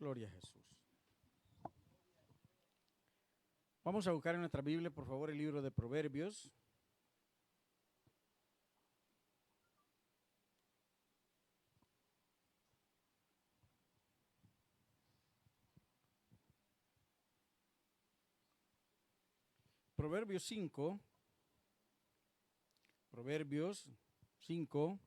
Gloria a Jesús. Vamos a buscar en nuestra Biblia, por favor, el libro de Proverbios. Proverbios 5. Proverbios 5.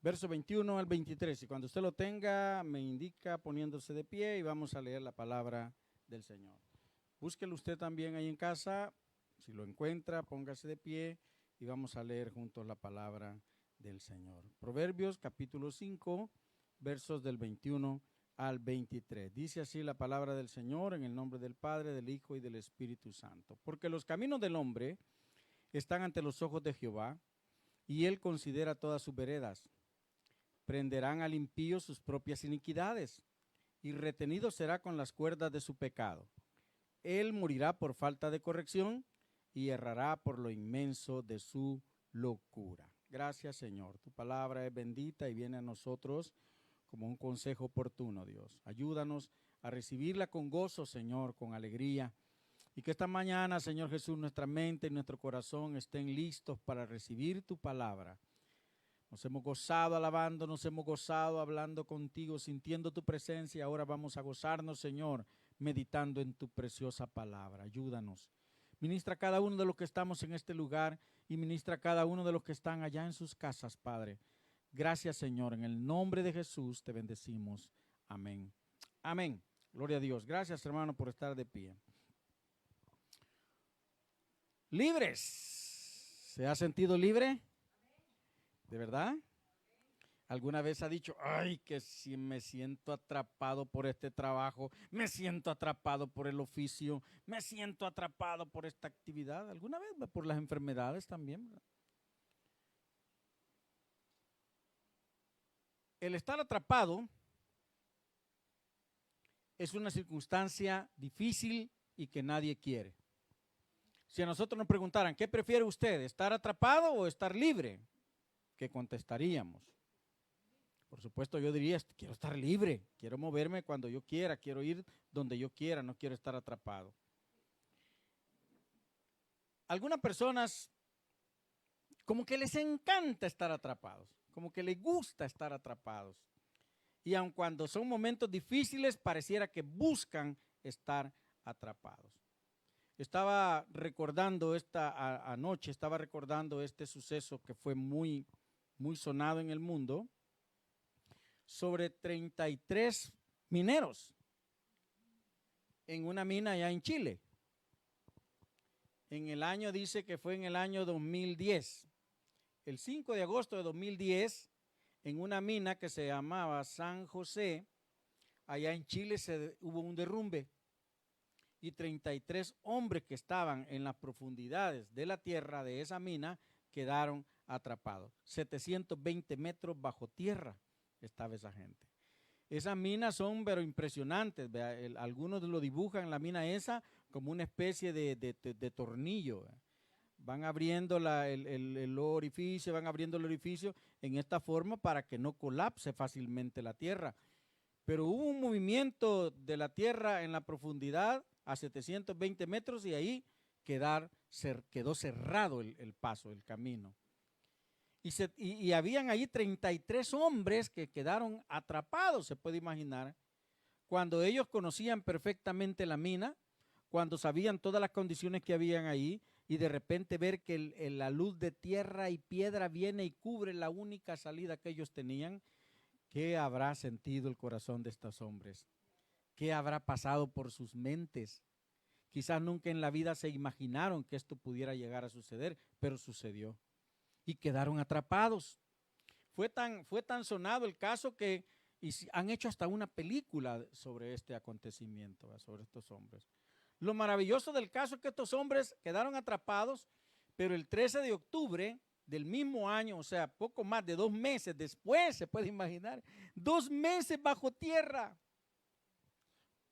Verso 21 al 23. Y cuando usted lo tenga, me indica poniéndose de pie y vamos a leer la palabra del Señor. Búsquelo usted también ahí en casa. Si lo encuentra, póngase de pie y vamos a leer juntos la palabra del Señor. Proverbios capítulo 5, versos del 21 al 23. Dice así la palabra del Señor en el nombre del Padre, del Hijo y del Espíritu Santo. Porque los caminos del hombre están ante los ojos de Jehová y él considera todas sus veredas. Prenderán al impío sus propias iniquidades, y retenido será con las cuerdas de su pecado. Él morirá por falta de corrección, y errará por lo inmenso de su locura. Gracias, Señor. Tu palabra es bendita y viene a nosotros como un consejo oportuno, Dios. Ayúdanos a recibirla con gozo, Señor, con alegría. Y que esta mañana, Señor Jesús, nuestra mente y nuestro corazón estén listos para recibir tu palabra. Nos hemos gozado alabando, nos hemos gozado hablando contigo, sintiendo tu presencia. Ahora vamos a gozarnos, Señor, meditando en tu preciosa palabra. Ayúdanos. Ministra a cada uno de los que estamos en este lugar y ministra a cada uno de los que están allá en sus casas, Padre. Gracias, Señor. En el nombre de Jesús te bendecimos. Amén. Amén. Gloria a Dios. Gracias, hermano, por estar de pie. Libres. ¿Se ha sentido libre? ¿De verdad? ¿Alguna vez ha dicho, ay, que si me siento atrapado por este trabajo, me siento atrapado por el oficio, me siento atrapado por esta actividad? ¿Alguna vez por las enfermedades también? ¿Verdad? El estar atrapado es una circunstancia difícil y que nadie quiere. Si a nosotros nos preguntaran, ¿qué prefiere usted, estar atrapado o estar libre? ¿Qué contestaríamos? Por supuesto, yo diría, quiero estar libre, quiero moverme cuando yo quiera, quiero ir donde yo quiera, no quiero estar atrapado. Algunas personas como que les encanta estar atrapados, como que les gusta estar atrapados. Y aun cuando son momentos difíciles, pareciera que buscan estar atrapados. Estaba recordando anoche, estaba recordando este suceso que fue muy sonado en el mundo, sobre 33 mineros en una mina allá en Chile. En el año, dice que fue en el año 2010. El 5 de agosto de 2010, en una mina que se llamaba San José, allá en Chile hubo un derrumbe y 33 hombres que estaban en las profundidades de la tierra de esa mina quedaron atrapados. 720 metros bajo tierra estaba esa gente. Esas minas son pero impresionantes. Algunos lo dibujan la mina esa como una especie de tornillo. Van abriendo el orificio, van abriendo el orificio en esta forma para que no colapse fácilmente la tierra. Pero hubo un movimiento de la tierra en la profundidad a 720 metros y ahí quedó cerrado el paso, el camino. Y habían ahí 33 hombres que quedaron atrapados, se puede imaginar, cuando ellos conocían perfectamente la mina, cuando sabían todas las condiciones que habían ahí, y de repente ver que la luz de tierra y piedra viene y cubre la única salida que ellos tenían. ¿Qué habrá sentido el corazón de estos hombres? ¿Qué habrá pasado por sus mentes? Quizás nunca en la vida se imaginaron que esto pudiera llegar a suceder, pero sucedió. Y quedaron atrapados. Fue tan sonado el caso que han hecho hasta una película sobre este acontecimiento, sobre estos hombres. Lo maravilloso del caso es que estos hombres quedaron atrapados, pero el 13 de octubre del mismo año, o sea, poco más de 2 meses después, se puede imaginar, 2 meses bajo tierra,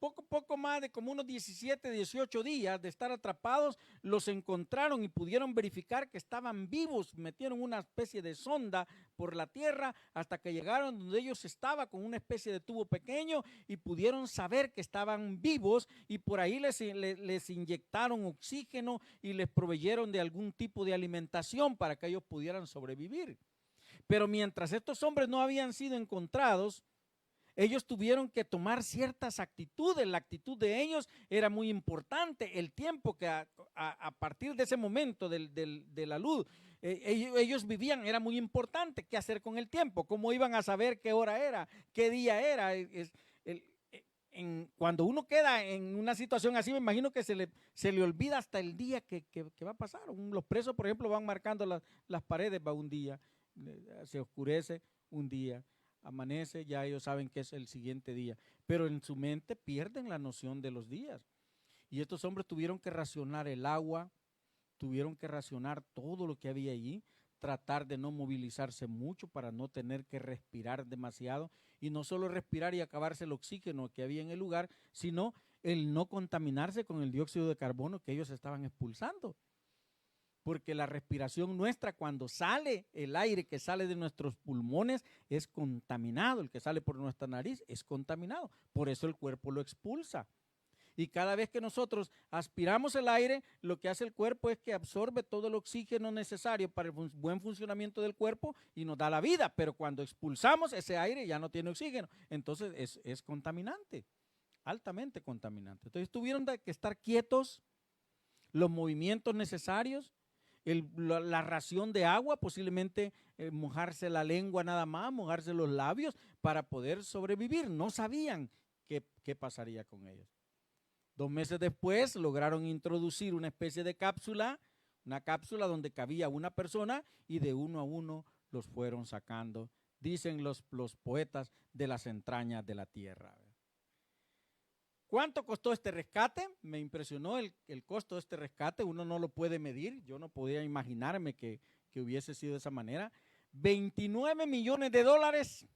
poco más de como unos 17, 18 días de estar atrapados, los encontraron y pudieron verificar que estaban vivos. Metieron una especie de sonda por la tierra hasta que llegaron donde ellos estaban con una especie de tubo pequeño y pudieron saber que estaban vivos, y por ahí les inyectaron oxígeno y les proveyeron de algún tipo de alimentación para que ellos pudieran sobrevivir. Pero mientras estos hombres no habían sido encontrados, ellos tuvieron que tomar ciertas actitudes. La actitud de ellos era muy importante. El tiempo que a partir de ese momento de la luz, ellos vivían, era muy importante. ¿Qué hacer con el tiempo? ¿Cómo iban a saber qué hora era? ¿Qué día era? Cuando uno queda en una situación así, me imagino que se le olvida hasta el día que va a pasar. Los presos, por ejemplo, van marcando las paredes, va un día, se oscurece un día, amanece, ya ellos saben que es el siguiente día, pero en su mente pierden la noción de los días. Y estos hombres tuvieron que racionar el agua, tuvieron que racionar todo lo que había allí, tratar de no movilizarse mucho para no tener que respirar demasiado, y no solo respirar y acabarse el oxígeno que había en el lugar, sino el no contaminarse con el dióxido de carbono que ellos estaban expulsando. Porque la respiración nuestra, cuando sale el aire que sale de nuestros pulmones, es contaminado. El que sale por nuestra nariz es contaminado. Por eso el cuerpo lo expulsa. Y cada vez que nosotros aspiramos el aire, lo que hace el cuerpo es que absorbe todo el oxígeno necesario para el buen funcionamiento del cuerpo y nos da la vida. Pero cuando expulsamos ese aire ya no tiene oxígeno. Entonces es contaminante, altamente contaminante. Entonces tuvieron que estar quietos, los movimientos necesarios, la ración de agua, posiblemente mojarse la lengua nada más, mojarse los labios para poder sobrevivir. No sabían qué pasaría con ellos. 2 meses después lograron introducir una especie de cápsula, una cápsula donde cabía una persona, y de uno a uno los fueron sacando, dicen los poetas, de las entrañas de la tierra. ¿Cuánto costó este rescate? Me impresionó el costo de este rescate. Uno no lo puede medir. Yo no podía imaginarme que hubiese sido de esa manera. $29 millones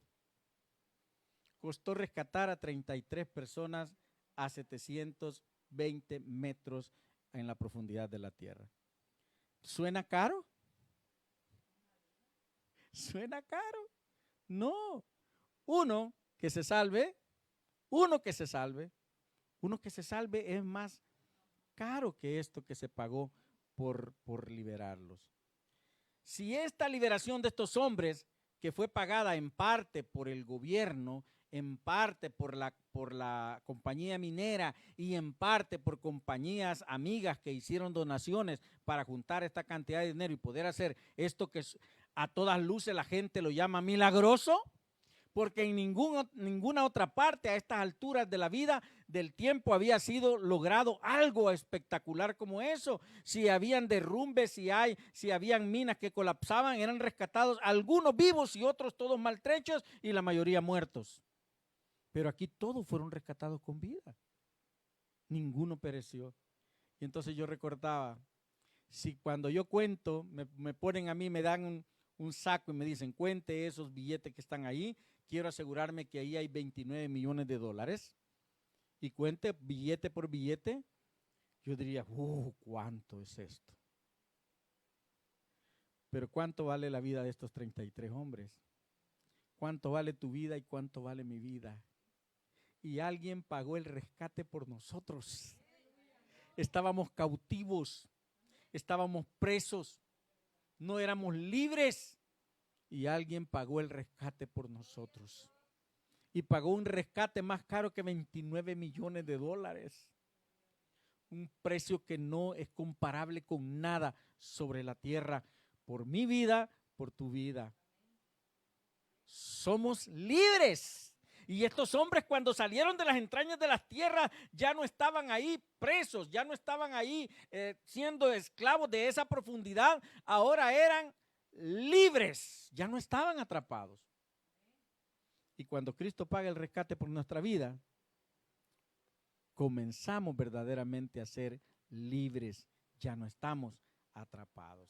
costó rescatar a 33 personas a 720 metros en la profundidad de la tierra. ¿Suena caro? ¿Suena caro? No. Uno que se salve es más caro que esto que se pagó por liberarlos. Si esta liberación de estos hombres, que fue pagada en parte por el gobierno, en parte por la compañía minera y en parte por compañías amigas que hicieron donaciones para juntar esta cantidad de dinero y poder hacer esto que a todas luces la gente lo llama milagroso, porque en ninguna otra parte a estas alturas de la vida, del tiempo, había sido logrado algo espectacular como eso. Si habían derrumbes, si habían minas que colapsaban, eran rescatados algunos vivos y otros todos maltrechos y la mayoría muertos. Pero aquí todos fueron rescatados con vida. Ninguno pereció. Y entonces yo recordaba, si cuando yo cuento, me ponen a mí, me dan un saco y me dicen, cuente esos billetes que están ahí, quiero asegurarme que ahí hay $29 millones, y cuente billete por billete, yo diría, ¿cuánto es esto? Pero ¿cuánto vale la vida de estos 33 hombres? ¿Cuánto vale tu vida y cuánto vale mi vida? Y alguien pagó el rescate por nosotros. Estábamos cautivos, estábamos presos, no éramos libres, y alguien pagó el rescate por nosotros. Y pagó un rescate más caro que $29 millones. Un precio que no es comparable con nada sobre la tierra, por mi vida, por tu vida. Somos libres. Y estos hombres, cuando salieron de las entrañas de las tierras, ya no estaban ahí presos, ya no estaban ahí siendo esclavos de esa profundidad. Ahora eran libres, ya no estaban atrapados. Y cuando Cristo paga el rescate por nuestra vida, comenzamos verdaderamente a ser libres, ya no estamos atrapados.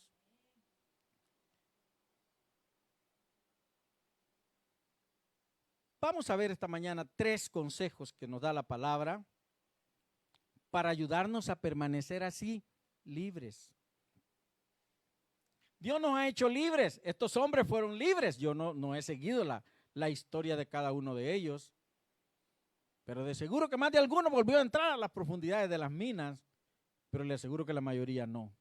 Vamos a ver esta mañana 3 consejos que nos da la palabra para ayudarnos a permanecer así, libres. Dios nos ha hecho libres. Estos hombres fueron libres. Yo no he seguido la historia de cada uno de ellos. Pero de seguro que más de alguno volvió a entrar a las profundidades de las minas. Pero le aseguro que la mayoría no.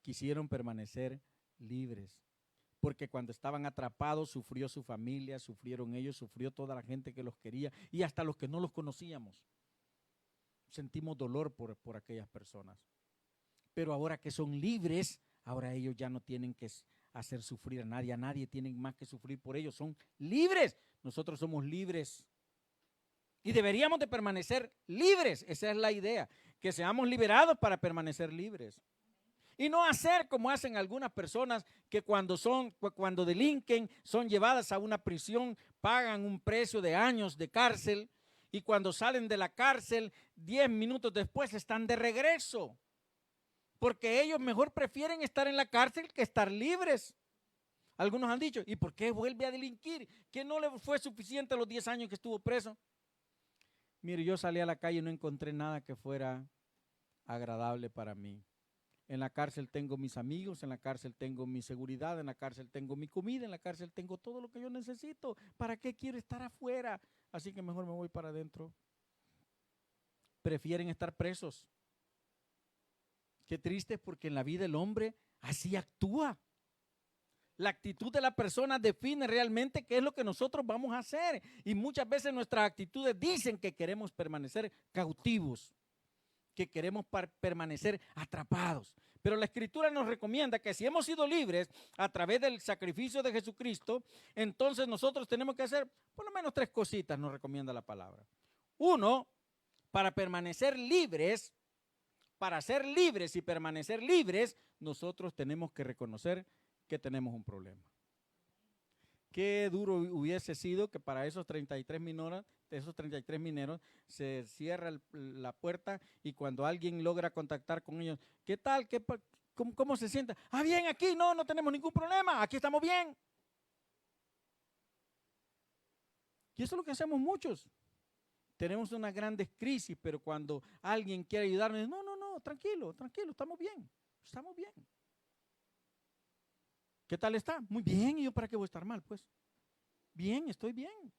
Quisieron permanecer libres. Porque cuando estaban atrapados sufrió su familia, sufrieron ellos, sufrió toda la gente que los quería y hasta los que no los conocíamos. Sentimos dolor por aquellas personas. Pero ahora que son libres, ahora ellos ya no tienen que hacer sufrir a nadie tienen más que sufrir por ellos, son libres. Nosotros somos libres y deberíamos de permanecer libres, esa es la idea, que seamos liberados para permanecer libres. Y no hacer como hacen algunas personas que cuando delinquen son llevadas a una prisión, pagan un precio de años de cárcel y cuando salen de la cárcel 10 minutos después están de regreso. Porque ellos mejor prefieren estar en la cárcel que estar libres. Algunos han dicho, ¿y por qué vuelve a delinquir? ¿Que no le fue suficiente los 10 años que estuvo preso? Mire, yo salí a la calle y no encontré nada que fuera agradable para mí. En la cárcel tengo mis amigos, en la cárcel tengo mi seguridad, en la cárcel tengo mi comida, en la cárcel tengo todo lo que yo necesito. ¿Para qué quiero estar afuera? Así que mejor me voy para adentro. Prefieren estar presos. Qué triste porque en la vida el hombre así actúa. La actitud de la persona define realmente qué es lo que nosotros vamos a hacer. Y muchas veces nuestras actitudes dicen que queremos permanecer cautivos, que queremos permanecer atrapados. Pero la Escritura nos recomienda que si hemos sido libres a través del sacrificio de Jesucristo, entonces nosotros tenemos que hacer por lo menos 3 cositas, nos recomienda la palabra. 1, para permanecer libres. Para ser libres y permanecer libres, nosotros tenemos que reconocer que tenemos un problema. Qué duro hubiese sido que para esos 33 mineros se cierra la puerta y cuando alguien logra contactar con ellos, ¿qué tal? ¿Cómo se sienta? Ah, bien, aquí no tenemos ningún problema, aquí estamos bien. Y eso es lo que hacemos muchos. Tenemos unas grandes crisis, pero cuando alguien quiere ayudarnos, no, tranquilo, estamos bien. ¿Qué tal está? Muy bien, ¿y yo para qué voy a estar mal? Pues, bien, estoy bien.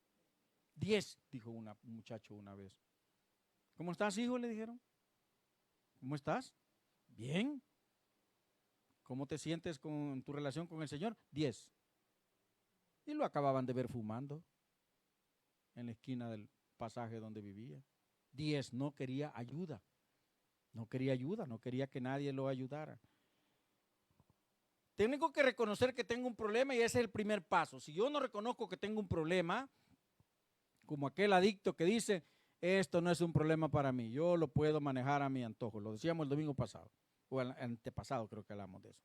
10, dijo un muchacho una vez. ¿Cómo estás, hijo? Le dijeron. ¿Cómo estás? Bien. ¿Cómo te sientes con tu relación con el Señor? 10. Y lo acababan de ver fumando en la esquina del pasaje donde vivía. 10, no quería ayuda. No quería que nadie lo ayudara. Tengo que reconocer que tengo un problema y ese es el primer paso. Si yo no reconozco que tengo un problema, como aquel adicto que dice, esto no es un problema para mí, yo lo puedo manejar a mi antojo. Lo decíamos el domingo pasado, o el antepasado creo que hablamos de eso.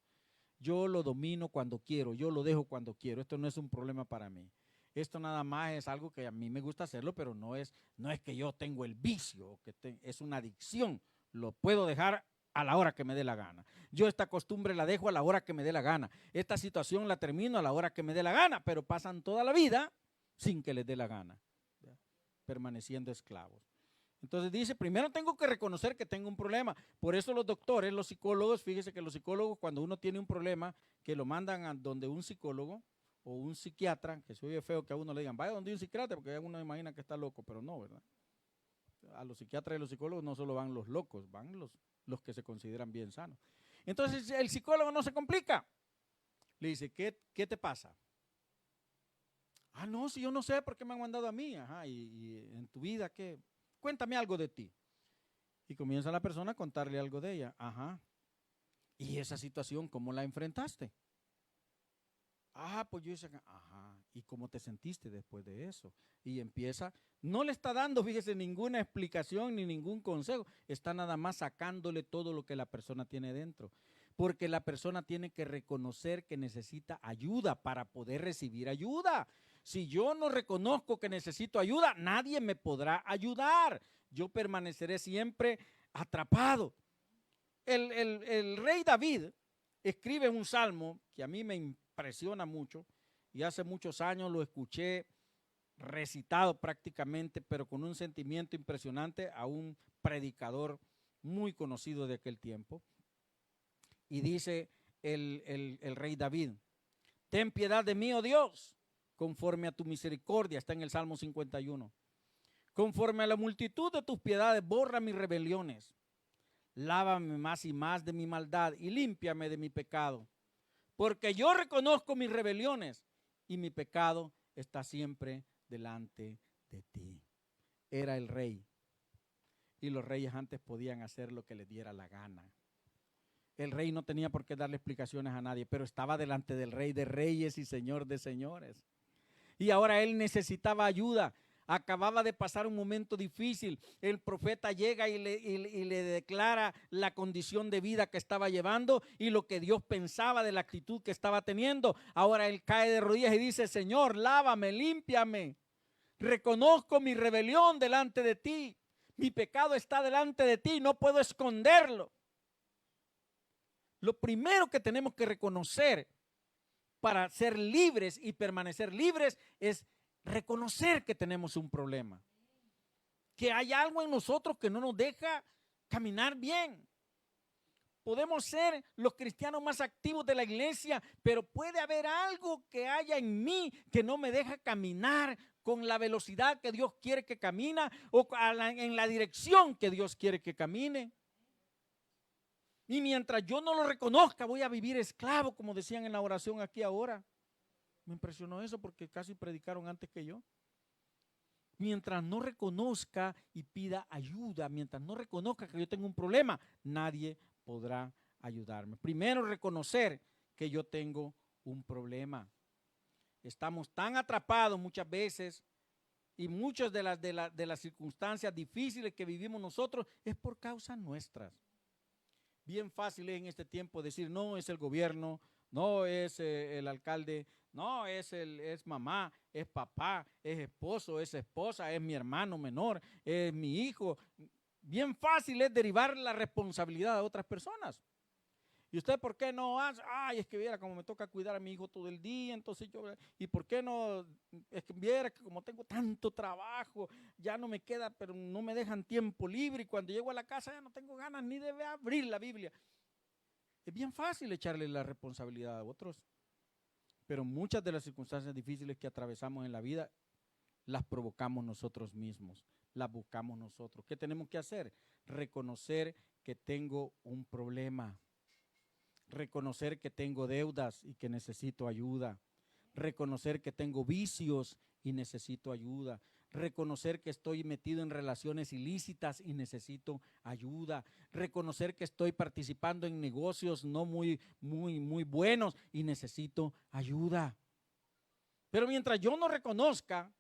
Yo lo domino cuando quiero, yo lo dejo cuando quiero, esto no es un problema para mí. Esto nada más es algo que a mí me gusta hacerlo, pero no es que yo tengo el vicio, es una adicción. Lo puedo dejar a la hora que me dé la gana. Yo esta costumbre la dejo a la hora que me dé la gana. Esta situación la termino a la hora que me dé la gana, pero pasan toda la vida sin que les dé la gana, ¿verdad? Permaneciendo esclavos. Entonces dice, primero tengo que reconocer que tengo un problema. Por eso los doctores, los psicólogos, fíjese que los psicólogos cuando uno tiene un problema, que lo mandan a donde un psicólogo o un psiquiatra, que se oye feo que a uno le digan, vaya donde un psiquiatra, porque uno imagina que está loco, pero no, ¿verdad? A los psiquiatras y los psicólogos no solo van los locos, van los que se consideran bien sanos. Entonces el psicólogo no se complica. Le dice, ¿qué te pasa? Ah, no, si yo no sé por qué me han mandado a mí. Ajá, y en tu vida, ¿qué? Cuéntame algo de ti. Y comienza la persona a contarle algo de ella. Ajá. ¿Y esa situación cómo la enfrentaste? Ah, pues yo hice, ajá. ¿Y cómo te sentiste después de eso? Y empieza, no le está dando, fíjese, ninguna explicación ni ningún consejo. Está nada más sacándole todo lo que la persona tiene dentro. Porque la persona tiene que reconocer que necesita ayuda para poder recibir ayuda. Si yo no reconozco que necesito ayuda, nadie me podrá ayudar. Yo permaneceré siempre atrapado. El rey David escribe un salmo que a mí me impresiona mucho y hace muchos años lo escuché recitado prácticamente, pero con un sentimiento impresionante a un predicador muy conocido de aquel tiempo. Y dice el rey David: ten piedad de mí, oh Dios, conforme a tu misericordia. Está en el Salmo 51. Conforme a la multitud de tus piedades, borra mis rebeliones. Lávame más y más de mi maldad y límpiame de mi pecado. Porque yo reconozco mis rebeliones y mi pecado está siempre delante de ti. Era el rey. Y los reyes antes podían hacer lo que les diera la gana. El rey no tenía por qué darle explicaciones a nadie, pero estaba delante del Rey de Reyes y Señor de Señores. Y ahora él necesitaba ayuda. Acababa de pasar un momento difícil. El profeta llega y le declara la condición de vida que estaba llevando y lo que Dios pensaba de la actitud que estaba teniendo. Ahora él cae de rodillas y dice: Señor, lávame, límpiame. Reconozco mi rebelión delante de ti. Mi pecado está delante de ti, no puedo esconderlo. Lo primero que tenemos que reconocer para ser libres y permanecer libres es reconocer que tenemos un problema, que hay algo en nosotros que no nos deja caminar bien. Podemos ser los cristianos más activos de la iglesia, pero puede haber algo que haya en mí que no me deja caminar con la velocidad que Dios quiere que camine o en la dirección que Dios quiere que camine. Y mientras yo no lo reconozca, voy a vivir esclavo, como decían en la oración aquí ahora. Me impresionó eso porque casi predicaron antes que yo. Mientras no reconozca y pida ayuda, mientras no reconozca que yo tengo un problema, nadie podrá ayudarme. Primero, reconocer que yo tengo un problema. Estamos tan atrapados muchas veces y muchas de las circunstancias difíciles que vivimos nosotros es por causas nuestras. Bien fácil es en este tiempo decir: no, es el gobierno, no es el alcalde, no, es mamá, es papá, es esposo, es esposa, es mi hermano menor, es mi hijo. Bien fácil es derivar la responsabilidad a otras personas. ¿Y usted por qué no hace? Ay, es que viera como me toca cuidar a mi hijo todo el día, entonces yo, ¿y por qué no? Es que viera que como tengo tanto trabajo, ya no me queda, pero no me dejan tiempo libre y cuando llego a la casa ya no tengo ganas ni de abrir la Biblia. Es bien fácil echarle la responsabilidad a otros, pero muchas de las circunstancias difíciles que atravesamos en la vida las provocamos nosotros mismos, las buscamos nosotros. ¿Qué tenemos que hacer? Reconocer que tengo un problema. Reconocer que tengo deudas y que necesito ayuda. Reconocer que tengo vicios y necesito ayuda. Reconocer que estoy metido en relaciones ilícitas y necesito ayuda. Reconocer que estoy participando en negocios no muy buenos y necesito ayuda. Pero mientras yo no reconozca,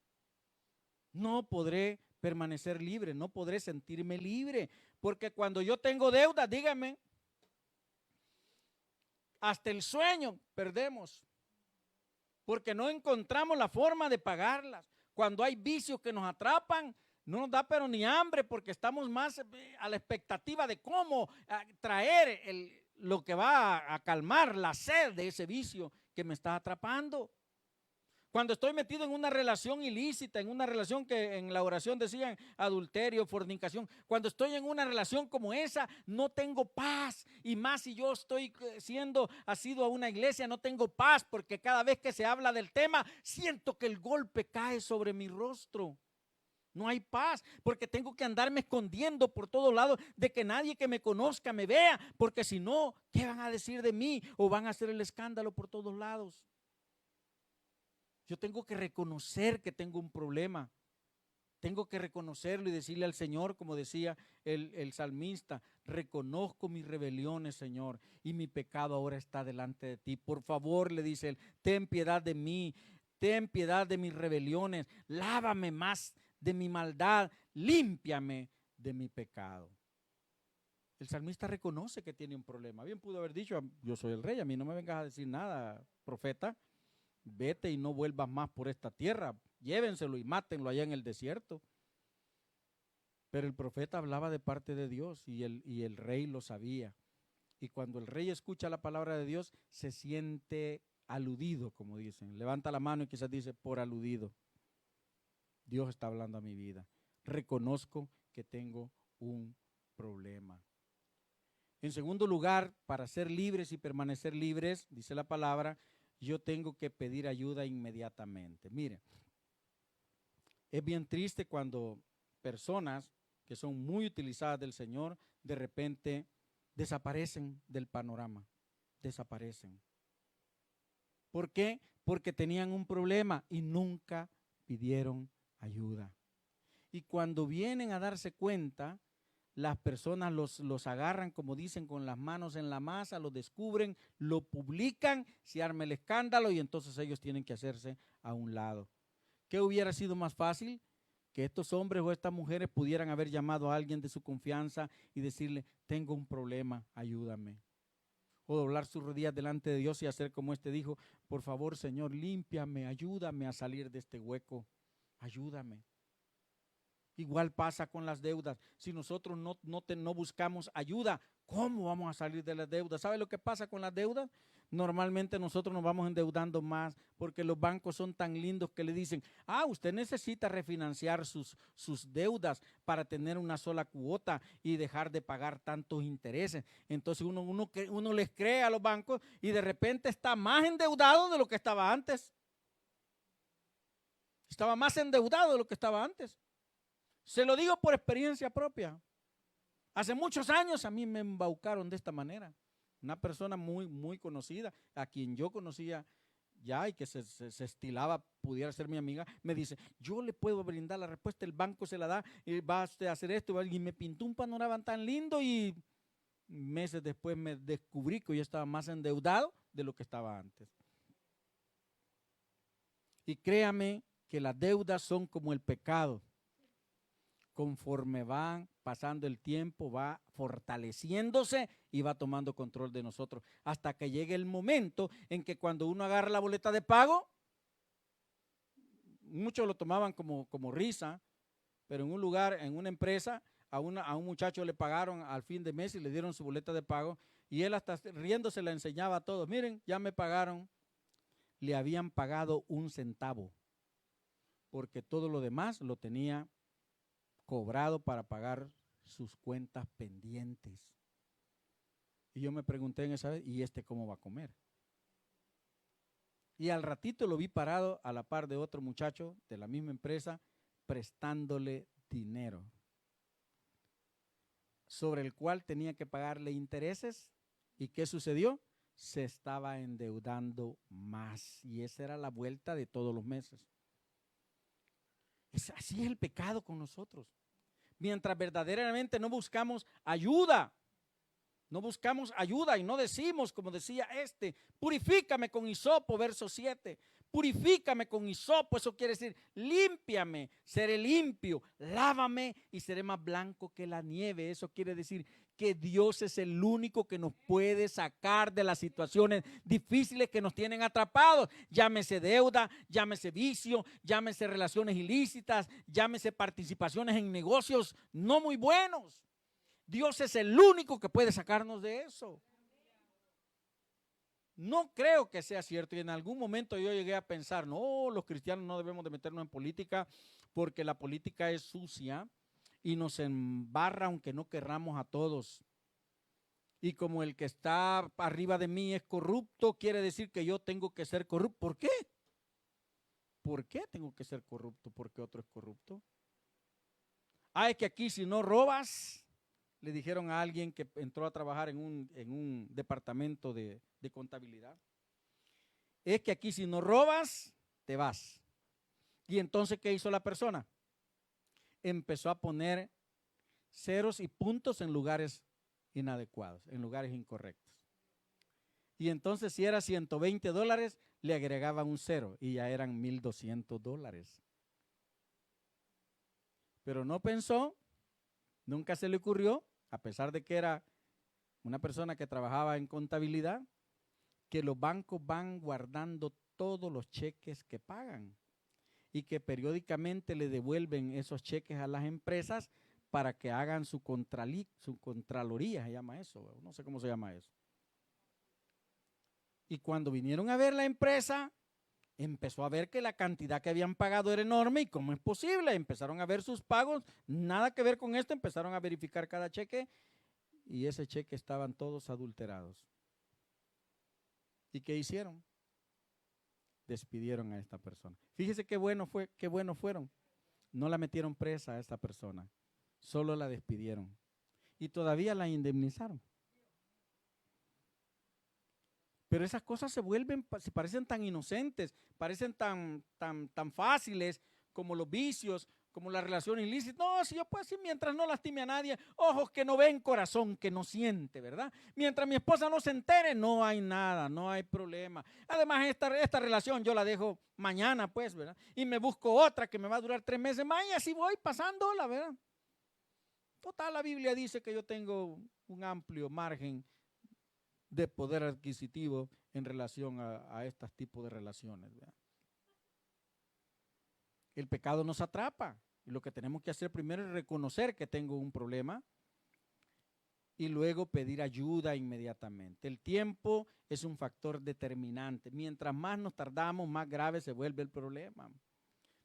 no podré permanecer libre, no podré sentirme libre. Porque cuando yo tengo deudas, dígame, hasta el sueño perdemos, porque no encontramos la forma de pagarlas. Cuando hay vicios que nos atrapan, no nos da pero ni hambre, porque estamos más a la expectativa de cómo traer lo que va a calmar la sed de ese vicio que me está atrapando. Cuando estoy metido en una relación ilícita, en una relación que en la oración decían adulterio, fornicación, cuando estoy en una relación como esa, no tengo paz. Y más si yo estoy siendo asiduo a una iglesia, no tengo paz, porque cada vez que se habla del tema, siento que el golpe cae sobre mi rostro. No hay paz, porque tengo que andarme escondiendo por todos lados de que nadie que me conozca me vea, porque si no, ¿qué van a decir de mí? O van a hacer el escándalo por todos lados. Yo tengo que reconocer que tengo un problema. Tengo que reconocerlo y decirle al Señor, como decía el salmista: reconozco mis rebeliones, Señor, y mi pecado ahora está delante de ti. Por favor, le dice él, ten piedad de mí, ten piedad de mis rebeliones, lávame más de mi maldad, límpiame de mi pecado. El salmista reconoce que tiene un problema. Bien pudo haber dicho: yo soy el rey, a mí no me vengas a decir nada, profeta. Vete y no vuelvas más por esta tierra, llévenselo y mátenlo allá en el desierto. Pero el profeta hablaba de parte de Dios y el rey lo sabía. Y cuando el rey escucha la palabra de Dios, se siente aludido, como dicen. Levanta la mano y quizás dice: por aludido. Dios está hablando a mi vida. Reconozco que tengo un problema. En segundo lugar, para ser libres y permanecer libres, dice la palabra, yo tengo que pedir ayuda inmediatamente. Mire, es bien triste cuando personas que son muy utilizadas del Señor, de repente desaparecen del panorama, desaparecen. ¿Por qué? Porque tenían un problema y nunca pidieron ayuda. Y cuando vienen a darse cuenta, las personas los agarran, como dicen, con las manos en la masa, lo descubren, lo publican, se arma el escándalo y entonces ellos tienen que hacerse a un lado. ¿Qué hubiera sido más fácil? Que estos hombres o estas mujeres pudieran haber llamado a alguien de su confianza y decirle, tengo un problema, ayúdame. O doblar sus rodillas delante de Dios y hacer como este dijo, por favor, Señor, límpiame, ayúdame a salir de este hueco, ayúdame. Igual pasa con las deudas. Si nosotros no buscamos ayuda, ¿cómo vamos a salir de las deudas? ¿Sabe lo que pasa con las deudas? Normalmente nosotros nos vamos endeudando más porque los bancos son tan lindos que le dicen, usted necesita refinanciar sus deudas para tener una sola cuota y dejar de pagar tantos intereses. Entonces uno les cree a los bancos y de repente está más endeudado de lo que estaba antes. Estaba más endeudado de lo que estaba antes. Se lo digo por experiencia propia. Hace muchos años a mí me embaucaron de esta manera. Una persona muy, muy conocida, a quien yo conocía ya y que se estilaba, pudiera ser mi amiga, me dice, yo le puedo brindar la respuesta, el banco se la da, y va a hacer esto, y me pintó un panorama tan lindo y meses después me descubrí que yo estaba más endeudado de lo que estaba antes. Y créame que las deudas son como el pecado. Conforme va pasando el tiempo, va fortaleciéndose y va tomando control de nosotros, hasta que llegue el momento en que cuando uno agarra la boleta de pago, muchos lo tomaban como risa, pero en un lugar, en una empresa, a un muchacho le pagaron al fin de mes y le dieron su boleta de pago, y él hasta riéndose la enseñaba a todos, miren, ya me pagaron. Le habían pagado 1 centavo, porque todo lo demás lo tenía cobrado para pagar sus cuentas pendientes. Y yo me pregunté en esa vez, ¿y este cómo va a comer? Y al ratito lo vi parado a la par de otro muchacho de la misma empresa, prestándole dinero, sobre el cual tenía que pagarle intereses. ¿Y qué sucedió? Se estaba endeudando más. Y esa era la vuelta de todos los meses. Así es el pecado con nosotros. Mientras verdaderamente no buscamos ayuda y no decimos, como decía purifícame con hisopo, verso 7, purifícame con hisopo, eso quiere decir, límpiame, seré limpio, lávame y seré más blanco que la nieve. Eso quiere decir que Dios es el único que nos puede sacar de las situaciones difíciles que nos tienen atrapados, llámese deuda, llámese vicio, llámese relaciones ilícitas, llámese participaciones en negocios no muy buenos. Dios es el único que puede sacarnos de eso. No creo que sea cierto, y en algún momento yo llegué a pensar, no, los cristianos no debemos de meternos en política porque la política es sucia y nos embarra aunque no querramos a todos. Y como el que está arriba de mí es corrupto, quiere decir que yo tengo que ser corrupto. ¿Por qué? ¿Por qué tengo que ser corrupto? ¿Porque otro es corrupto? Es que aquí si no robas, le dijeron a alguien que entró a trabajar en un departamento de contabilidad, es que aquí si no robas, te vas. Y entonces, ¿qué hizo la persona? Empezó a poner ceros y puntos en lugares inadecuados, en lugares incorrectos. Y entonces si era $120, le agregaban un cero y ya eran $1,200. Pero no pensó, nunca se le ocurrió, a pesar de que era una persona que trabajaba en contabilidad, que los bancos van guardando todos los cheques que pagan y que periódicamente le devuelven esos cheques a las empresas para que hagan su contraloría, se llama eso, no sé cómo se llama eso. Y cuando vinieron a ver la empresa, empezó a ver que la cantidad que habían pagado era enorme y cómo es posible. Empezaron a ver sus pagos, nada que ver con esto, empezaron a verificar cada cheque y ese cheque estaban todos adulterados. ¿Y qué hicieron? Despidieron a esta persona. Fíjese qué bueno fueron. No la metieron presa a esta persona, solo la despidieron y todavía la indemnizaron. Pero esas cosas se parecen tan inocentes, parecen tan fáciles como los vicios, como la relación ilícita. No, si yo puedo decir, mientras no lastime a nadie, ojos que no ven, corazón que no siente, ¿verdad? Mientras mi esposa no se entere, no hay nada, no hay problema. Además, esta relación yo la dejo mañana, pues, ¿verdad? Y me busco otra que me va a durar 3 meses más y así voy pasándola, ¿verdad? Total, la Biblia dice que yo tengo un amplio margen de poder adquisitivo en relación a estos tipos de relaciones, ¿verdad? El pecado nos atrapa y lo que tenemos que hacer primero es reconocer que tengo un problema y luego pedir ayuda inmediatamente. El tiempo es un factor determinante. Mientras más nos tardamos, más grave se vuelve el problema.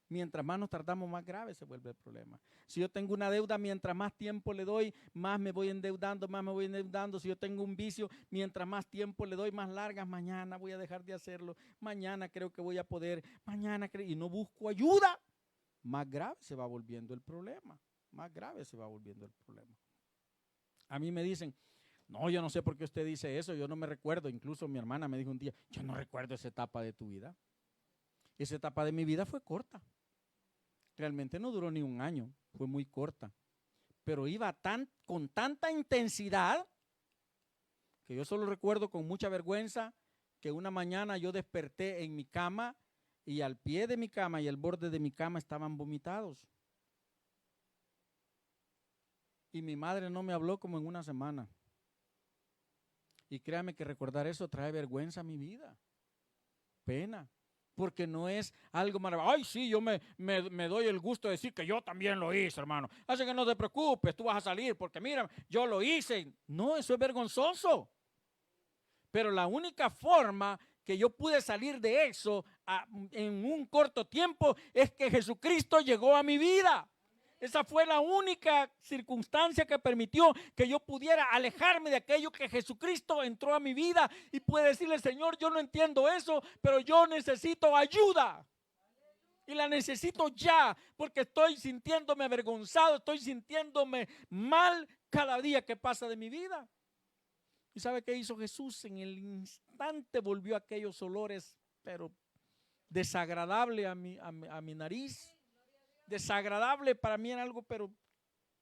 Mientras más nos tardamos, más grave se vuelve el problema. Si yo tengo una deuda, mientras más tiempo le doy, más me voy endeudando, más me voy endeudando. Si yo tengo un vicio, mientras más tiempo le doy, más largas, mañana voy a dejar de hacerlo, mañana creo que voy a poder, y no busco ayuda, más grave se va volviendo el problema, más grave se va volviendo el problema. A mí me dicen, no, yo no sé por qué usted dice eso, yo no me recuerdo, incluso mi hermana me dijo un día, yo no recuerdo esa etapa de tu vida. Esa etapa de mi vida fue corta. Realmente no duró ni un año, fue muy corta. Pero iba con tanta intensidad que yo solo recuerdo con mucha vergüenza que una mañana yo desperté en mi cama y al pie de mi cama y al borde de mi cama estaban vomitados. Y mi madre no me habló como en una semana. Y créame que recordar eso trae vergüenza a mi vida, pena. Porque no es algo maravilloso. Ay, sí, yo me doy el gusto de decir que yo también lo hice, hermano. Así que no te preocupes, tú vas a salir porque mira, yo lo hice. No, eso es vergonzoso. Pero la única forma que yo pude salir de eso en un corto tiempo es que Jesucristo llegó a mi vida. Esa fue la única circunstancia que permitió que yo pudiera alejarme de aquello que Jesucristo entró a mi vida y pude decirle, Señor, yo no entiendo eso, pero yo necesito ayuda. Y la necesito ya, porque estoy sintiéndome avergonzado, estoy sintiéndome mal cada día que pasa de mi vida. ¿Y sabe qué hizo Jesús? En el instante volvió aquellos olores, pero desagradable a mi nariz. Desagradable para mí era algo, pero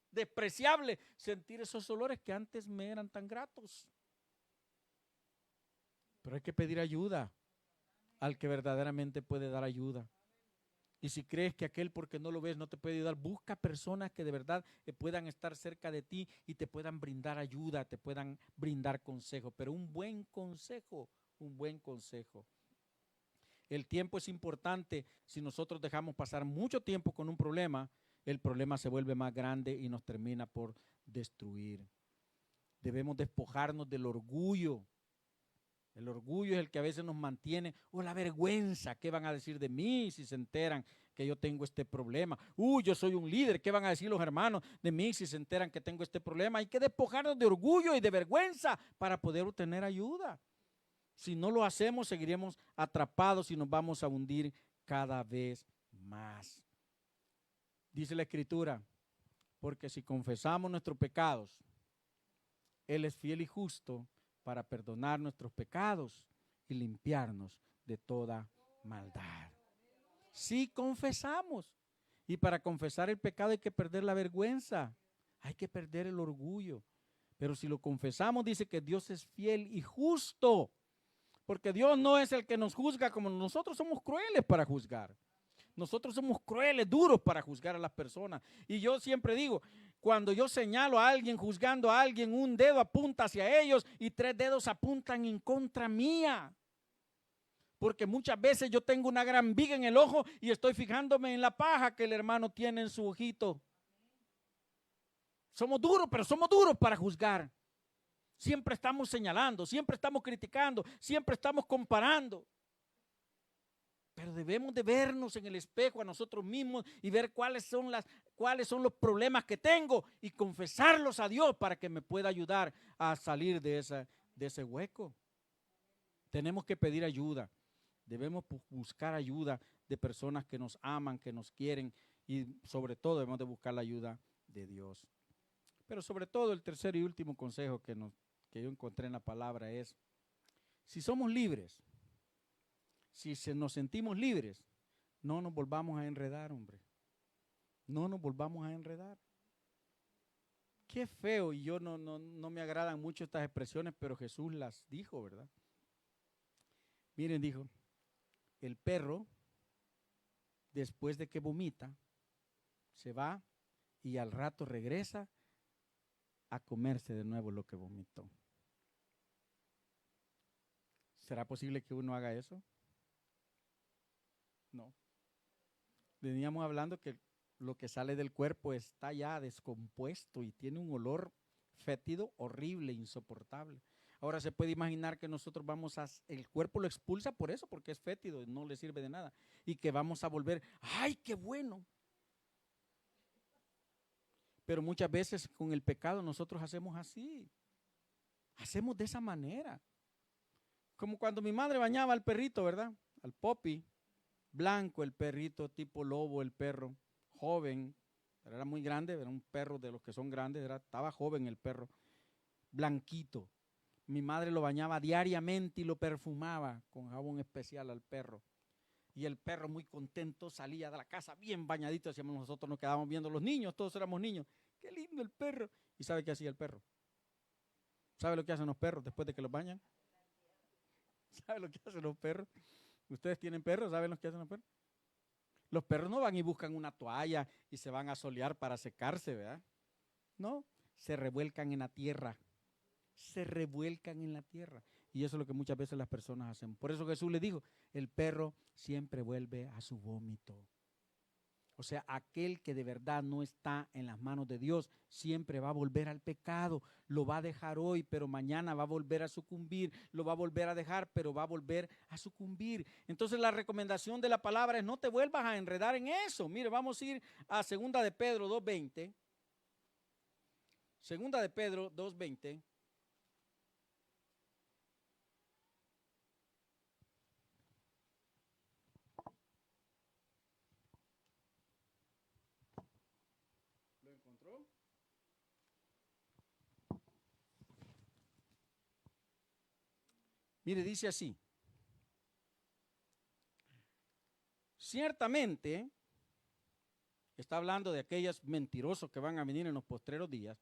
despreciable sentir esos olores que antes me eran tan gratos. Pero hay que pedir ayuda al que verdaderamente puede dar ayuda. Y si crees que aquel porque no lo ves no te puede ayudar, busca personas que de verdad puedan estar cerca de ti y te puedan brindar ayuda, te puedan brindar consejo, pero un buen consejo, un buen consejo. El tiempo es importante. Si nosotros dejamos pasar mucho tiempo con un problema, el problema se vuelve más grande y nos termina por destruir. Debemos despojarnos del orgullo. El orgullo es el que a veces nos mantiene, o la vergüenza, ¿qué van a decir de mí si se enteran que yo tengo este problema? Yo soy un líder, ¿qué van a decir los hermanos de mí si se enteran que tengo este problema? Hay que despojarnos de orgullo y de vergüenza para poder obtener ayuda. Si no lo hacemos, seguiremos atrapados y nos vamos a hundir cada vez más. Dice la Escritura, porque si confesamos nuestros pecados, Él es fiel y justo para perdonar nuestros pecados y limpiarnos de toda maldad. Si confesamos, y para confesar el pecado hay que perder la vergüenza, hay que perder el orgullo. Pero si lo confesamos, dice que Dios es fiel y justo. Porque Dios no es el que nos juzga como nosotros somos crueles para juzgar. Nosotros somos crueles, duros para juzgar a las personas. Y yo siempre digo, cuando yo señalo a alguien, juzgando a alguien, un dedo apunta hacia ellos y 3 dedos apuntan en contra mía. Porque muchas veces yo tengo una gran viga en el ojo y estoy fijándome en la paja que el hermano tiene en su ojito. Somos duros, pero somos duros para juzgar. Siempre estamos señalando, siempre estamos criticando, siempre estamos comparando. Pero debemos de vernos en el espejo a nosotros mismos y ver cuáles son los problemas que tengo y confesarlos a Dios para que me pueda ayudar a salir de ese hueco. Tenemos que pedir ayuda. Debemos buscar ayuda de personas que nos aman, que nos quieren y sobre todo debemos de buscar la ayuda de Dios. Pero sobre todo el tercer y último consejo que yo encontré en la palabra es, si somos libres, si nos sentimos libres, no nos volvamos a enredar, hombre. No nos volvamos a enredar. Qué feo, y yo no me agradan mucho estas expresiones, pero Jesús las dijo, ¿verdad? Miren, dijo, el perro, después de que vomita, se va y al rato regresa a comerse de nuevo lo que vomitó. ¿Será posible que uno haga eso? No. Veníamos hablando que lo que sale del cuerpo está ya descompuesto y tiene un olor fétido horrible, insoportable. Ahora se puede imaginar que nosotros el cuerpo lo expulsa por eso, porque es fétido, no le sirve de nada. Y que vamos a volver, ¡ay, qué bueno! Pero muchas veces con el pecado nosotros hacemos así. Hacemos de esa manera. Como cuando mi madre bañaba al perrito, ¿verdad? Al Poppy. Blanco el perrito, tipo lobo el perro, joven, pero era muy grande, era un perro de los que son grandes, estaba joven el perro, blanquito. Mi madre lo bañaba diariamente y lo perfumaba con jabón especial al perro. Y el perro muy contento salía de la casa bien bañadito, decíamos nosotros, nos quedábamos viendo los niños, todos éramos niños. Qué lindo el perro. ¿Y sabe qué hacía el perro? ¿Sabe lo que hacen los perros después de que los bañan? ¿Sabe lo que hacen los perros? ¿Ustedes tienen perros? ¿Saben lo que hacen los perros? Los perros no van y buscan una toalla y se van a solear para secarse, ¿verdad? No, se revuelcan en la tierra. Se revuelcan en la tierra. Y eso es lo que muchas veces las personas hacen. Por eso Jesús le dijo, el perro siempre vuelve a su vómito. O sea, aquel que de verdad no está en las manos de Dios siempre va a volver al pecado, lo va a dejar hoy, pero mañana va a volver a sucumbir, lo va a volver a dejar, pero va a volver a sucumbir. Entonces la recomendación de la palabra es no te vuelvas a enredar en eso. Mire, vamos a ir a 2 de Pedro 2:20. 2 de Pedro 2:20. ¿Lo encontró? Mire, dice así. Ciertamente, está hablando de aquellos mentirosos que van a venir en los postreros días,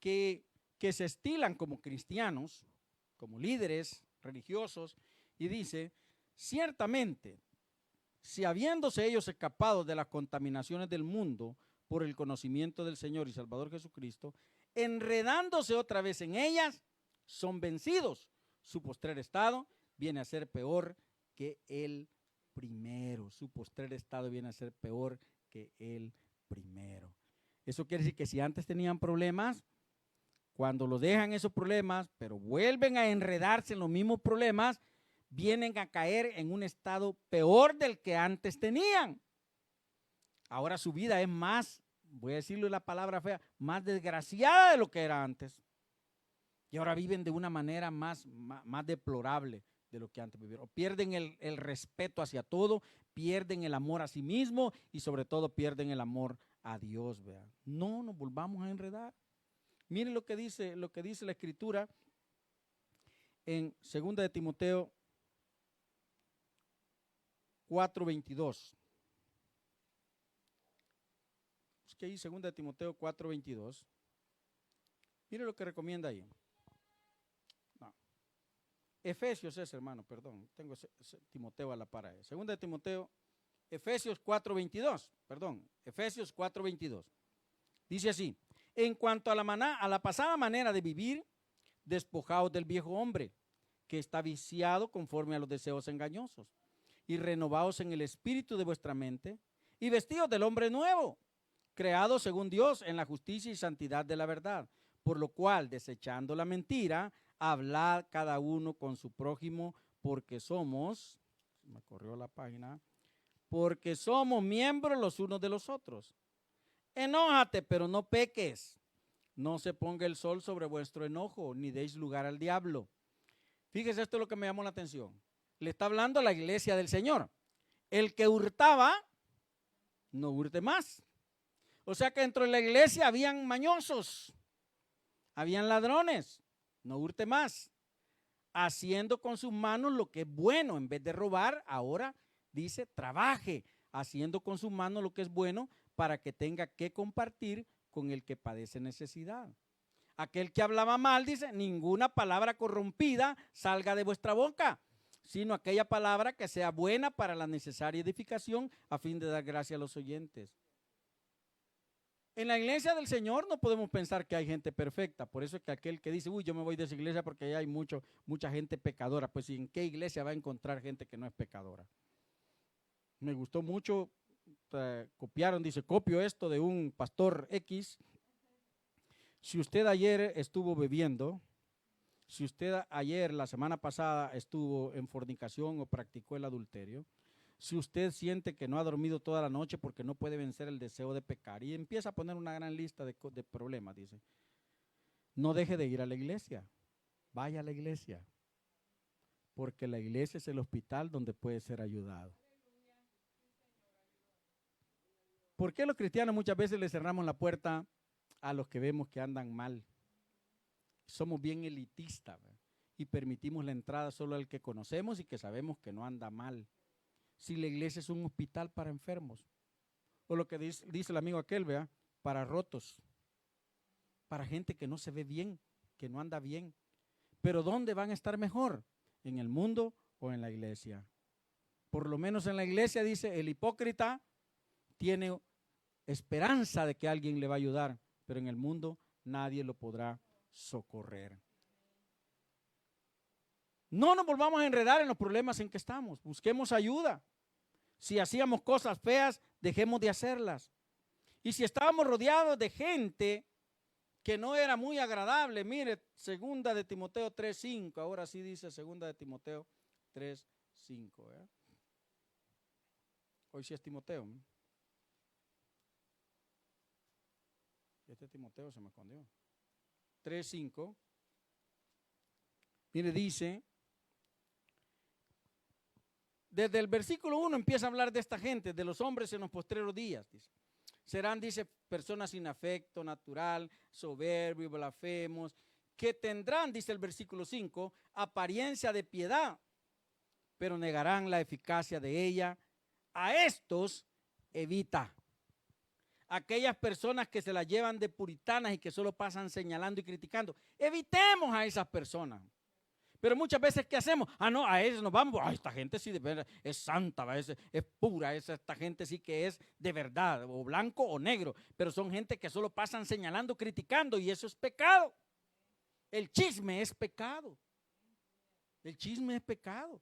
que se estilan como cristianos, como líderes religiosos, y dice, ciertamente, si habiéndose ellos escapado de las contaminaciones del mundo por el conocimiento del Señor y Salvador Jesucristo, enredándose otra vez en ellas, son vencidos. Su postrer estado viene a ser peor que el primero. Su postrer estado viene a ser peor que el primero. Eso quiere decir que si antes tenían problemas, cuando lo dejan esos problemas, pero vuelven a enredarse en los mismos problemas, vienen a caer en un estado peor del que antes tenían. Ahora su vida es más, voy a decirle la palabra fea, más desgraciada de lo que era antes. Y ahora viven de una manera más deplorable de lo que antes vivieron. Pierden el respeto hacia todo, pierden el amor a sí mismo y sobre todo pierden el amor a Dios. ¿Verdad? No nos volvamos a enredar. Miren lo que dice la Escritura en 2 de Timoteo 4:22. Es que ahí 2 de Timoteo 4:22. Miren lo que recomienda ahí. No. Efesios es, hermano, perdón. Tengo Timoteo a la par. 2 de Timoteo, Efesios 4:22. Perdón, Efesios 4:22. Dice así. En cuanto a la pasada manera de vivir, despojaos del viejo hombre, que está viciado conforme a los deseos engañosos, y renovaos en el espíritu de vuestra mente, y vestidos del hombre nuevo, creado según Dios en la justicia y santidad de la verdad, por lo cual, desechando la mentira, hablad cada uno con su prójimo, porque somos me corrió la página, porque somos miembros los unos de los otros. Enójate, pero no peques. No se ponga el sol sobre vuestro enojo, ni deis lugar al diablo. Fíjese, esto es lo que me llamó la atención. Le está hablando a la iglesia del Señor. El que hurtaba, no hurte más. O sea que dentro de la iglesia habían mañosos, habían ladrones, no hurte más. Haciendo con sus manos lo que es bueno, en vez de robar, ahora dice, trabaje, haciendo con sus manos lo que es bueno para que tenga que compartir con el que padece necesidad. Aquel que hablaba mal, dice, ninguna palabra corrompida salga de vuestra boca, sino aquella palabra que sea buena para la necesaria edificación a fin de dar gracia a los oyentes. En la iglesia del Señor no podemos pensar que hay gente perfecta, por eso es que aquel que dice, uy, yo me voy de esa iglesia porque ahí hay mucha gente pecadora, pues ¿en qué iglesia va a encontrar gente que no es pecadora? Me gustó mucho, copiaron, dice, copio esto de un pastor X. Si usted ayer estuvo bebiendo, si usted ayer, la semana pasada, estuvo en fornicación o practicó el adulterio, si usted siente que no ha dormido toda la noche porque no puede vencer el deseo de pecar y empieza a poner una gran lista de problemas, dice, no deje de ir a la iglesia, vaya a la iglesia, porque la iglesia es el hospital donde puede ser ayudado. ¿Por qué los cristianos muchas veces le cerramos la puerta a los que vemos que andan mal? Somos bien elitistas, ¿verdad? Y permitimos la entrada solo al que conocemos y que sabemos que no anda mal. Si la iglesia es un hospital para enfermos, o lo que dice el amigo aquel, ¿verdad? Para rotos, para gente que no se ve bien, que no anda bien. Pero ¿dónde van a estar mejor? ¿En el mundo o en la iglesia? Por lo menos en la iglesia, dice, el hipócrita tiene esperanza de que alguien le va a ayudar, pero en el mundo nadie lo podrá socorrer. No nos volvamos a enredar en los problemas en que estamos, busquemos ayuda. Si hacíamos cosas feas, dejemos de hacerlas. Y si estábamos rodeados de gente que no era muy agradable, mire, 2 de Timoteo 3:5, ahora sí dice 2 de Timoteo 3:5. Hoy sí es Timoteo. Este Timoteo se me escondió. 3:5. Mire, dice, desde el versículo 1 empieza a hablar de esta gente, de los hombres en los postreros días. Dice. Serán, dice, personas sin afecto natural, soberbios, blasfemos, que tendrán, dice el versículo 5, apariencia de piedad, pero negarán la eficacia de ella. A estos evita. Aquellas personas que se las llevan de puritanas y que solo pasan señalando y criticando. Evitemos a esas personas. Pero muchas veces, ¿qué hacemos? No, a ellos nos vamos. Esta gente sí de verdad es santa, es pura, esta gente sí que es de verdad, o blanco o negro. Pero son gente que solo pasan señalando, criticando, y eso es pecado. El chisme es pecado. El chisme es pecado.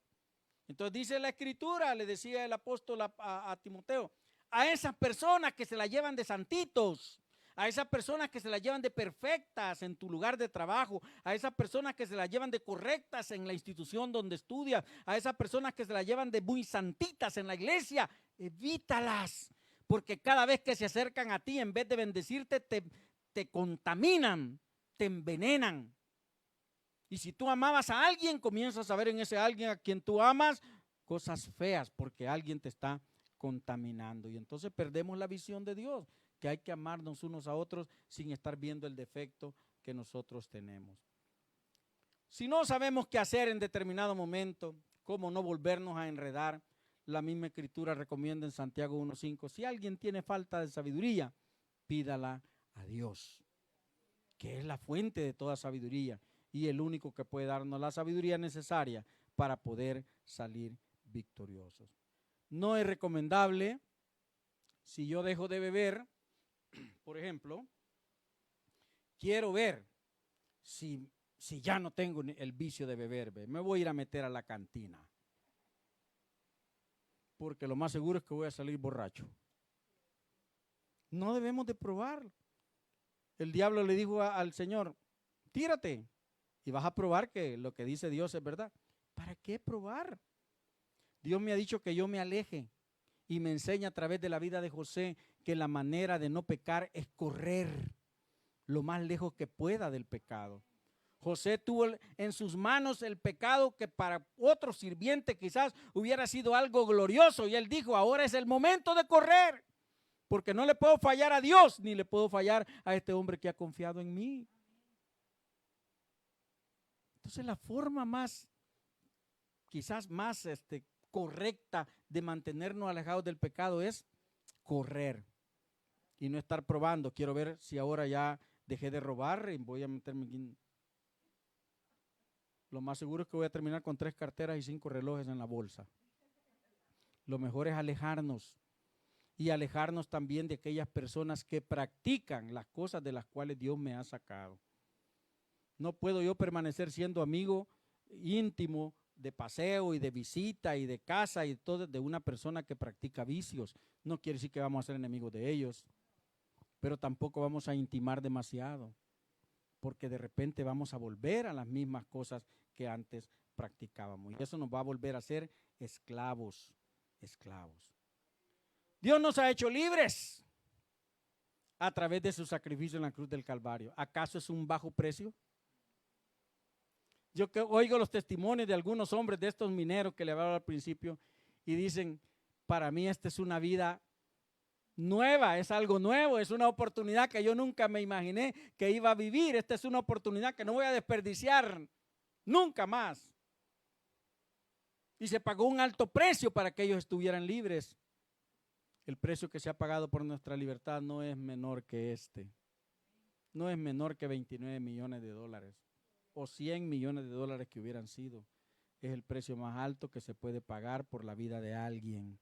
Entonces dice la Escritura, le decía el apóstol a Timoteo, a esas personas que se la llevan de santitos, a esas personas que se la llevan de perfectas en tu lugar de trabajo, a esas personas que se la llevan de correctas en la institución donde estudias, a esas personas que se la llevan de muy santitas en la iglesia, evítalas, porque cada vez que se acercan a ti, en vez de bendecirte, te contaminan, te envenenan. Y si tú amabas a alguien, comienzas a ver en ese alguien a quien tú amas cosas feas, porque alguien te está contaminando. Y entonces perdemos la visión de Dios, que hay que amarnos unos a otros sin estar viendo el defecto que nosotros tenemos. Si no sabemos qué hacer en determinado momento, cómo no volvernos a enredar, la misma Escritura recomienda en Santiago 1:5, si alguien tiene falta de sabiduría, pídala a Dios, que es la fuente de toda sabiduría y el único que puede darnos la sabiduría necesaria para poder salir victoriosos. No es recomendable, si yo dejo de beber, por ejemplo, quiero ver si ya no tengo el vicio de beber, me voy a ir a meter a la cantina, porque lo más seguro es que voy a salir borracho. No debemos de probar. El diablo le dijo al Señor, tírate y vas a probar que lo que dice Dios es verdad. ¿Para qué probar? Dios me ha dicho que yo me aleje y me enseña a través de la vida de José que la manera de no pecar es correr lo más lejos que pueda del pecado. José tuvo en sus manos el pecado que para otro sirviente quizás hubiera sido algo glorioso, y él dijo, ahora es el momento de correr, porque no le puedo fallar a Dios, ni le puedo fallar a este hombre que ha confiado en mí. Entonces la forma más, quizás más correcta de mantenernos alejados del pecado es correr y no estar probando. Quiero ver si ahora ya dejé de robar y voy a meterme aquí. Lo más seguro es que voy a terminar con 3 carteras y 5 relojes en la bolsa. Lo mejor es alejarnos y alejarnos también de aquellas personas que practican las cosas de las cuales Dios me ha sacado. No puedo yo permanecer siendo amigo íntimo de paseo y de visita y de casa y todo de una persona que practica vicios. No quiere decir que vamos a ser enemigos de ellos, pero tampoco vamos a intimar demasiado, porque de repente vamos a volver a las mismas cosas que antes practicábamos. Y eso nos va a volver a ser esclavos, esclavos. Dios nos ha hecho libres a través de su sacrificio en la cruz del Calvario. ¿Acaso es un bajo precio? Yo que oigo los testimonios de algunos hombres de estos mineros que le hablaba al principio y dicen, para mí esta es una vida nueva, es algo nuevo, es una oportunidad que yo nunca me imaginé que iba a vivir. Esta es una oportunidad que no voy a desperdiciar nunca más. Y se pagó un alto precio para que ellos estuvieran libres. El precio que se ha pagado por nuestra libertad no es menor que no es menor que 29 millones de dólares o 100 millones de dólares que hubieran sido. Es el precio más alto que se puede pagar por la vida de alguien.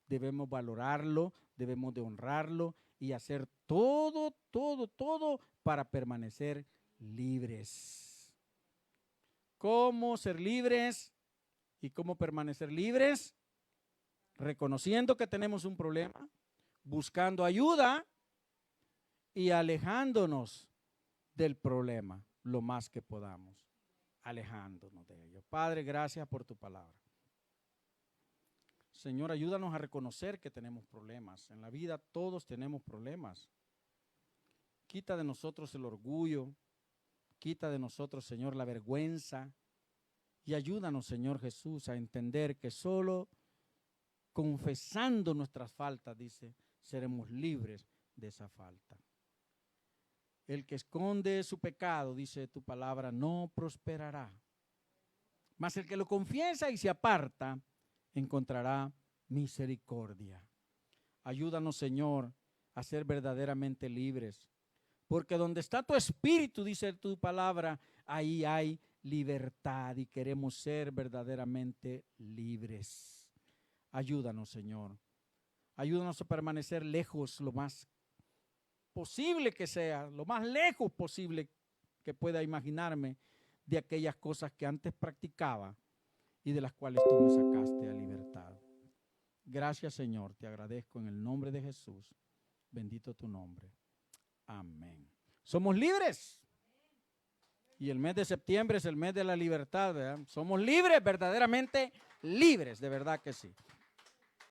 Debemos valorarlo, debemos de honrarlo y hacer todo para permanecer libres. ¿Cómo ser libres y cómo permanecer libres? Reconociendo que tenemos un problema, buscando ayuda y alejándonos del problema lo más que podamos, alejándonos de ello. Padre, gracias por tu palabra. Señor, ayúdanos a reconocer que tenemos problemas. En la vida todos tenemos problemas. Quita de nosotros el orgullo, quita de nosotros, Señor, la vergüenza y ayúdanos, Señor Jesús, a entender que solo confesando nuestras faltas, dice, seremos libres de esa falta. El que esconde su pecado, dice tu palabra, no prosperará. Mas el que lo confiesa y se aparta, encontrará misericordia. Ayúdanos, Señor, a ser verdaderamente libres, porque donde está tu espíritu, dice tu palabra, ahí hay libertad y queremos ser verdaderamente libres. Ayúdanos, Señor. Ayúdanos a permanecer lejos lo más posible que sea, lo más lejos posible que pueda imaginarme de aquellas cosas que antes practicaba y de las cuales tú me sacaste a libertad. Gracias, Señor, te agradezco en el nombre de Jesús. Bendito tu nombre. Amén. Somos libres. Y el mes de septiembre es el mes de la libertad, ¿verdad? Somos libres, verdaderamente libres, de verdad que sí.